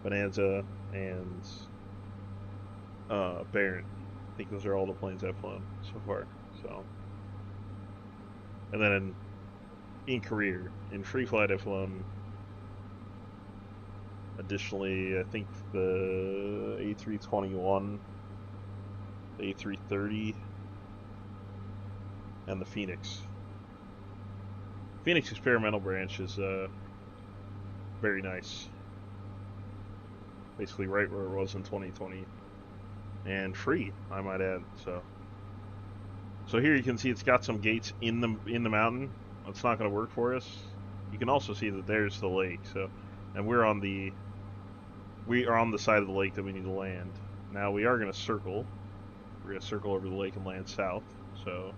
Bonanza, and Baron. I think those are all the planes I've flown so far. So, and then in career, in free flight, I've flown additionally, I think the A321, the A330, and the Phoenix. Phoenix Experimental Branch is very nice. Basically right where it was in 2020. And free, I might add. So here you can see it's got some gates in the mountain. It's not going to work for us. You can also see that there's the lake. So, and we are on the side of the lake that we need to land. Now we are going to circle. We're going to circle over the lake and land south. So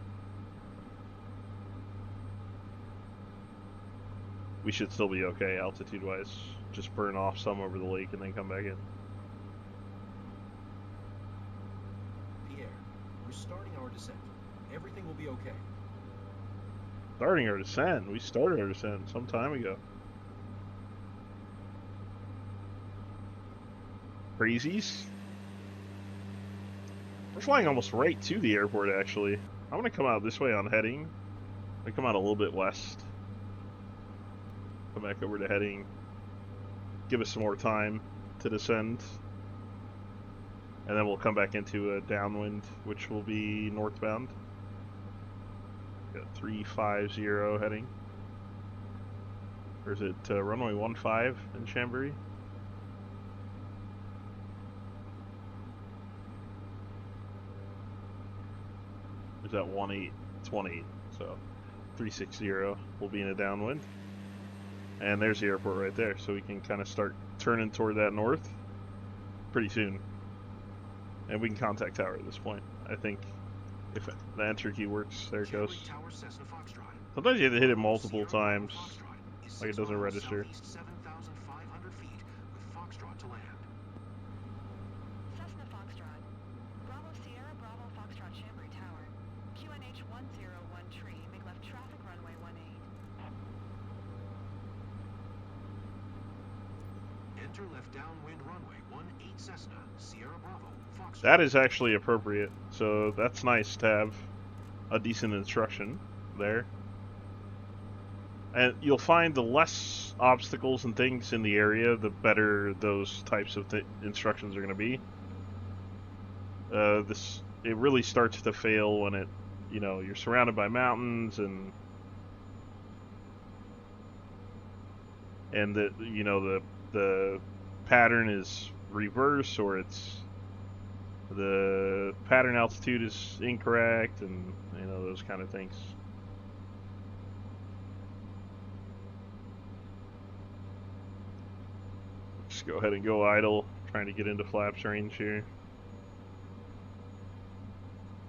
we should still be okay altitude-wise. Just burn off some over the lake and then come back in. Pierre, we're starting our descent. Everything will be okay. Starting our descent? We started our descent some time ago. Crazies? We're flying almost right to the airport, actually. I'm going to come out this way on heading. I come out a little bit west. Come back over to heading. Give us some more time to descend. And then we'll come back into a downwind, which will be northbound. Got 350 heading. Or is it runway 15 in Chambéry? Is that 18? It's 18. So 360 will be in a downwind. And there's the airport right there, so we can kind of start turning toward that north pretty soon. And we can contact tower at this point. I think if the enter key works, there it goes. Sometimes you have to hit it multiple times, like it doesn't register. 7,500 feet with Foxtrot to land. Cessna Foxtrot. Bravo Sierra Bravo Foxtrot Chambéry Tower. QNH 101 tree. Make left traffic runway 18. Enter left downwind runway 18 Cessna, Sierra Bravo, Foxtrot. That is actually appropriate, so that's nice to have a decent instruction there. And you'll find the less obstacles and things in the area, the better those types of instructions are going to be. It really starts to fail when you're surrounded by mountains and the pattern is reverse, or the pattern altitude is incorrect, and those kind of things. Just go ahead and go idle, trying to get into flaps range here.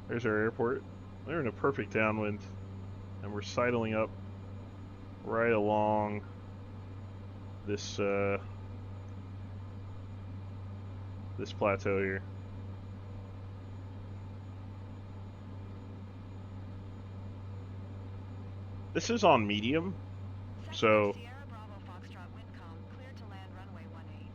There's our airport. They're in a perfect downwind, and we're sidling up right along this this plateau here. This is on medium, so Sierra Bravo Foxtrot Windcom, clear to land runway 18.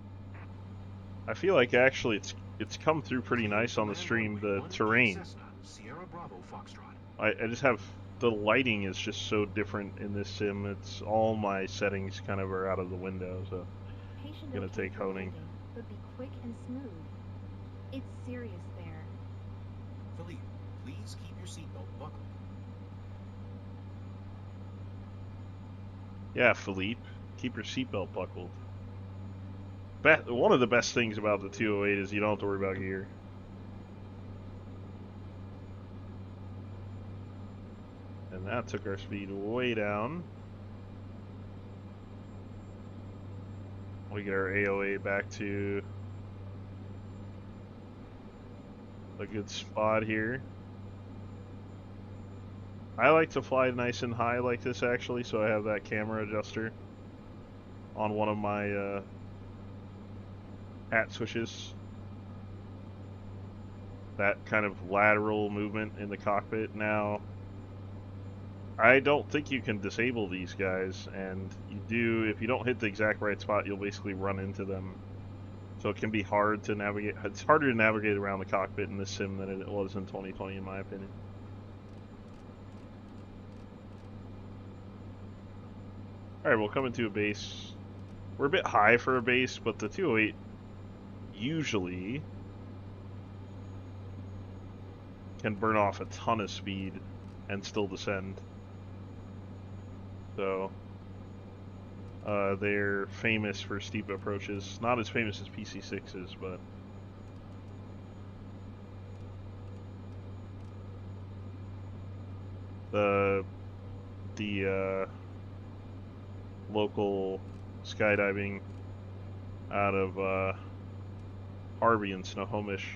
I feel like actually it's come through pretty nice on the stream. The terrain, Sierra Bravo Foxtrot. I just have the lighting is just so different in this sim. It's all my settings kind of are out of the window, so Patient gonna okay take for honing. landing, but be quick and smooth. It's serious there. Philippe, please keep your seatbelt buckled. Yeah, Philippe, keep your seatbelt buckled. One of the best things about the 208 is you don't have to worry about gear. And that took our speed way down. We get our AOA back to a good spot here. I like to fly nice and high like this actually, so I have that camera adjuster on one of my hat switches. That kind of lateral movement in the cockpit. Now, I don't think you can disable these guys, and you do, if you don't hit the exact right spot, you'll basically run into them. So it can be hard to navigate. It's harder to navigate around the cockpit in this sim than it was in 2020, in my opinion. Alright, we'll come into a base. We're a bit high for a base, but the 208 usually can burn off a ton of speed and still descend. So, they're famous for steep approaches. Not as famous as PC6s, but the local skydiving out of Harvey and Snohomish,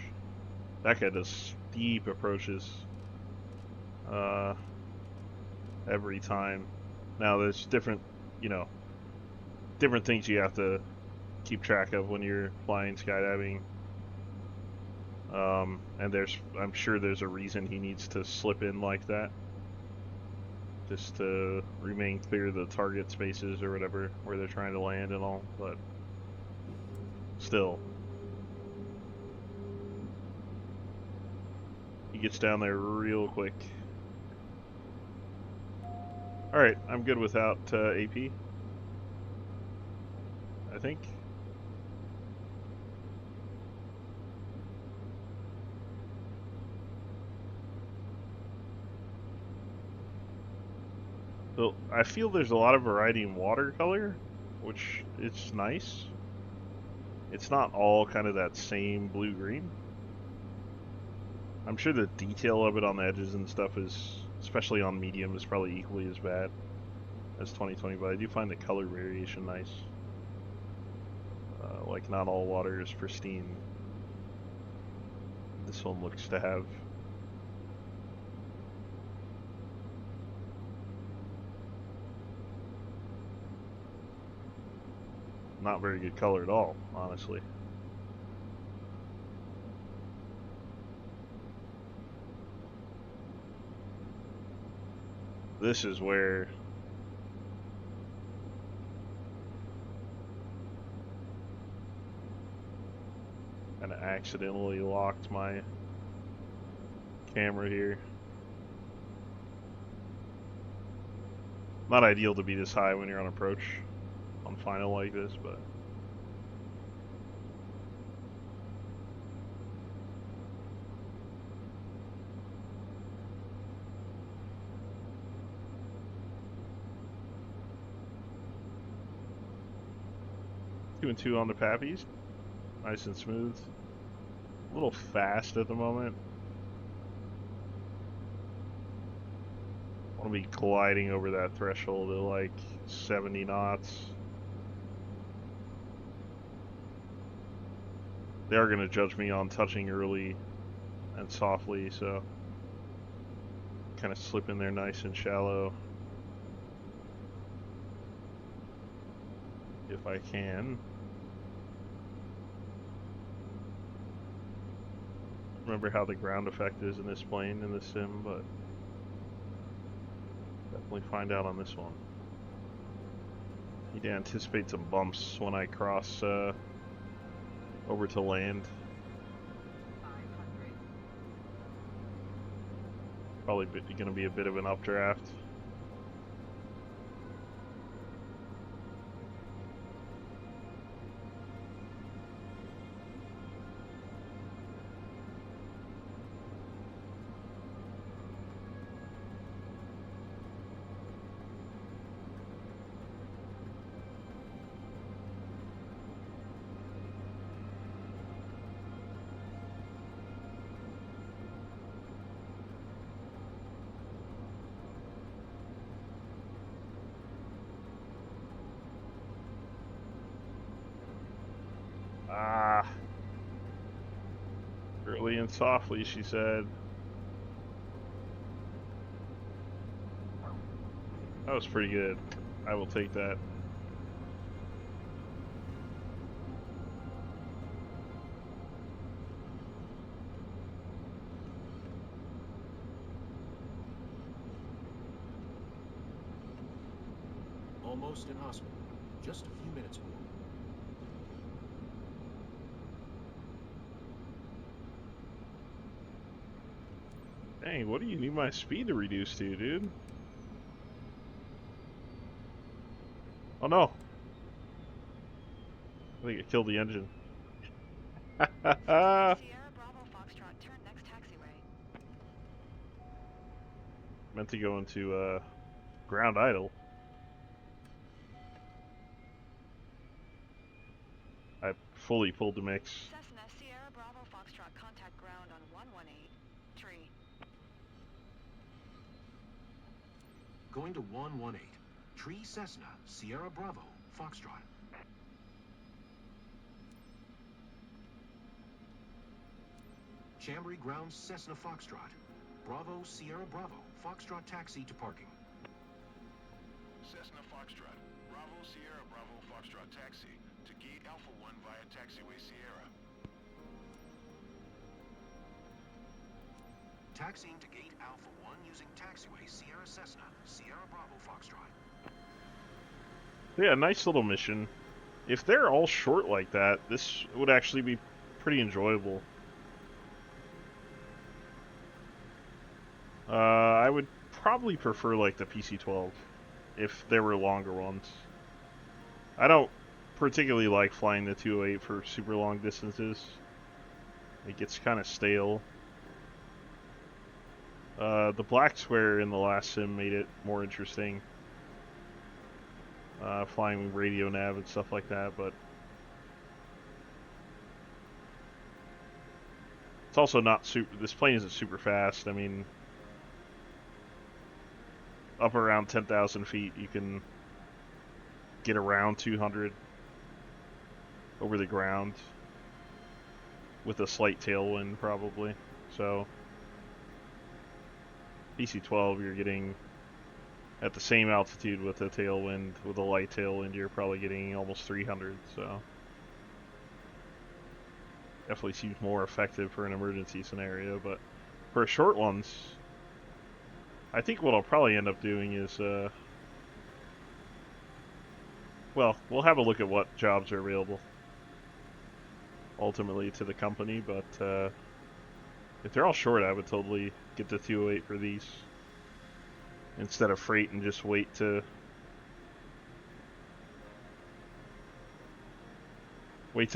that guy does steep approaches every time. Now there's different, you know, different things you have to keep track of when you're flying skydiving. And I'm sure there's a reason he needs to slip in like that, just to remain clear of the target spaces or whatever where they're trying to land and all, but still. He gets down there real quick. Alright, I'm good without AP, I think. So I feel there's a lot of variety in watercolor, which it's nice. It's not all kind of that same blue-green. I'm sure the detail of it on the edges and stuff is, especially on medium, is probably equally as bad as 2020, but I do find the color variation nice. Like, not all water is pristine. This one looks to have. Not very good color at all, honestly. This is where kind of accidentally locked my camera here. Not ideal to be this high when you're on approach on final like this, but two and two on the Pappies, nice and smooth. A little fast at the moment. I want to be gliding over that threshold at like 70 knots. They are going to judge me on touching early and softly, so kind of slip in there nice and shallow if I can. Remember how the ground effect is in this plane in this sim, but definitely find out on this one. Need to anticipate some bumps when I cross over to land. 500. Probably going to be a bit of an updraft. Quietly and softly, she said. That was pretty good. I will take that. Almost in Aspen. Just a few minutes more. Dang, what do you need my speed to reduce to, dude? Oh no! I think it killed the engine. Cessna Sierra Bravo Foxtrot, turn next taxiway. Meant to go into ground idle. I fully pulled the mix. Cessna Sierra Bravo Foxtrot, contact ground on 118 tree. Going to 118. Tree Cessna, Sierra Bravo, Foxtrot. Chambry ground Cessna Foxtrot. Bravo, Sierra Bravo, Foxtrot taxi to parking. Cessna Foxtrot, Bravo Sierra Bravo Foxtrot taxi to gate Alpha 1 via taxiway Sierra. Taxiing to gate Alpha 1 using taxiway Sierra Cessna, Sierra Bravo Foxtrot. Yeah, nice little mission. If they're all short like that, this would actually be pretty enjoyable. I would probably prefer like the PC-12 if there were longer ones. I don't particularly like flying the 208 for super long distances. It gets kind of stale. The black square in the last sim made it more interesting. Flying radio nav and stuff like that, but it's also not super. This plane isn't super fast. I mean, up around 10,000 feet, you can get around 200 over the ground with a slight tailwind, probably. So, PC-12, you're getting at the same altitude with a tailwind, with a light tailwind, you're probably getting almost 300. So, definitely seems more effective for an emergency scenario. But for short ones, I think what I'll probably end up doing is, well, we'll have a look at what jobs are available ultimately to the company, but if they're all short, I would totally get the 208 for these instead of freight and just wait to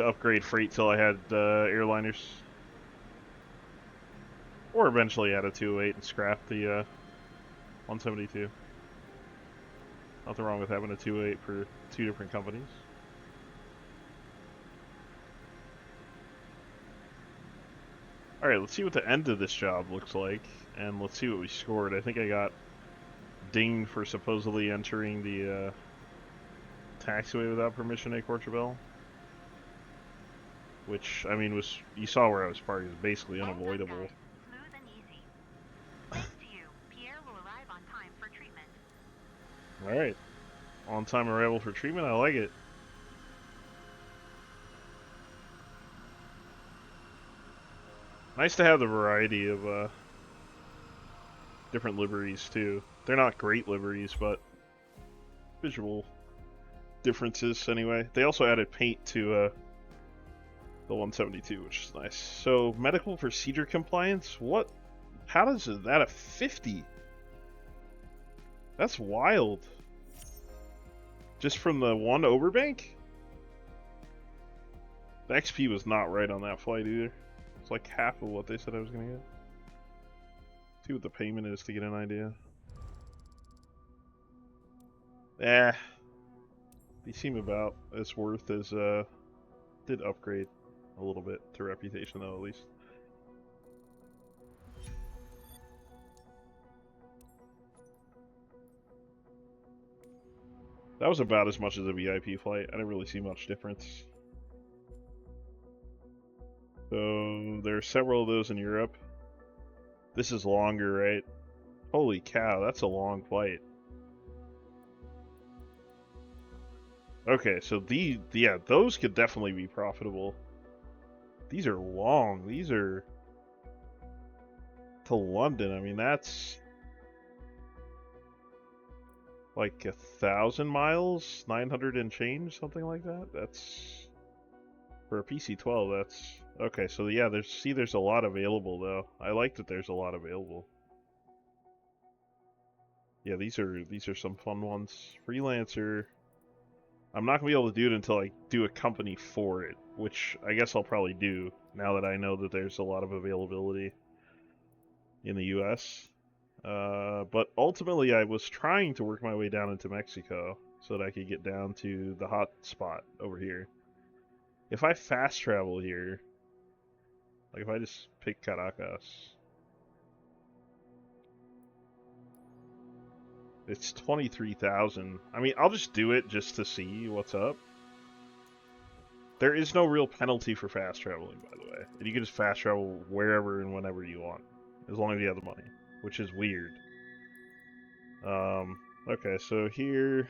upgrade freight till I had airliners, or eventually add a 208 and scrap the 172. Nothing wrong with having a 208 for two different companies. Alright, let's see what the end of this job looks like, and let's see what we scored. I think I got dinged for supposedly entering the taxiway without permission at Courchevel. Which, I mean, was, you saw where I was parked, is basically unavoidable. Smooth and easy. Thanks to you, Pierre will arrive on time for treatment. Alright. On-time arrival for treatment, I like it. Nice to have the variety of different liveries, too. They're not great liveries, but visual differences, anyway. They also added paint to the 172, which is nice. So, medical procedure compliance? What? How does that a 50? That's wild. Just from the one overbank? The XP was not right on that flight either. It's like half of what they said I was gonna get. See what the payment is to get an idea. Eh. They seem about as worth as, did upgrade a little bit to reputation though, at least. That was about as much as a VIP flight. I didn't really see much difference. So there are several of those in Europe. This is longer, right? Holy cow, that's a long flight. Okay, so yeah, those could definitely be profitable. These are long. These are to London. I mean, that's like 1,000 miles, 900 and change, something like that. That's for a PC-12. That's okay. So yeah, there's a lot available though. I like that there's a lot available. Yeah, these are some fun ones. Freelancer. I'm not gonna be able to do it until I do a company for it, which I guess I'll probably do now that I know that there's a lot of availability in the U.S. But ultimately, I was trying to work my way down into Mexico so that I could get down to the hot spot over here. If I fast travel here, like if I just pick Caracas, it's 23,000. I mean, I'll just do it just to see what's up. There is no real penalty for fast traveling, by the way. And you can just fast travel wherever and whenever you want, as long as you have the money, which is weird. Okay, so here...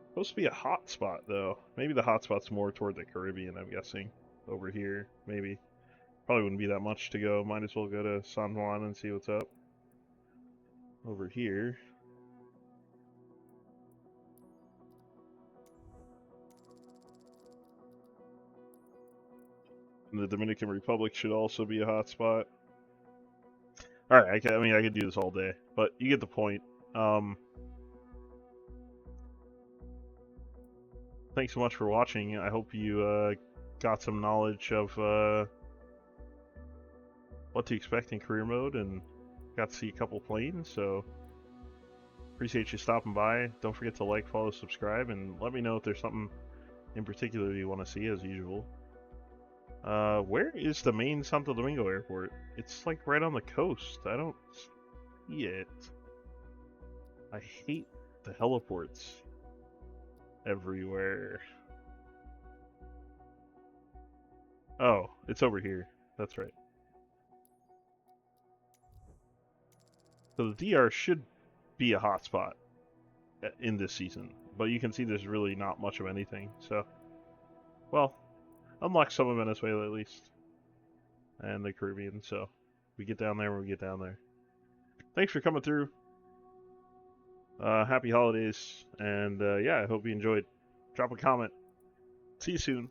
Supposed to be a hot spot, though. Maybe the hot spot's more toward the Caribbean, I'm guessing. Over here, maybe. Probably wouldn't be that much to go. Might as well go to San Juan and see what's up. Over here. And the Dominican Republic should also be a hot spot. Alright, I mean, I could do this all day, but you get the point. Thanks so much for watching. I hope you got some knowledge of what to expect in career mode and got to see a couple planes, so appreciate you stopping by. Don't forget to like, follow, subscribe, and let me know if there's something in particular you want to see, as usual. Where is the main Santo Domingo airport? It's like right on the coast. I don't see it. I hate the heliports everywhere. Oh, it's over here. That's right. So the DR should be a hotspot in this season, but you can see there's really not much of anything. So, well, unlock some of Venezuela at least, and the Caribbean. So we get down there when we get down there. Thanks for coming through. Happy holidays, and yeah, I hope you enjoyed. Drop a comment. See you soon.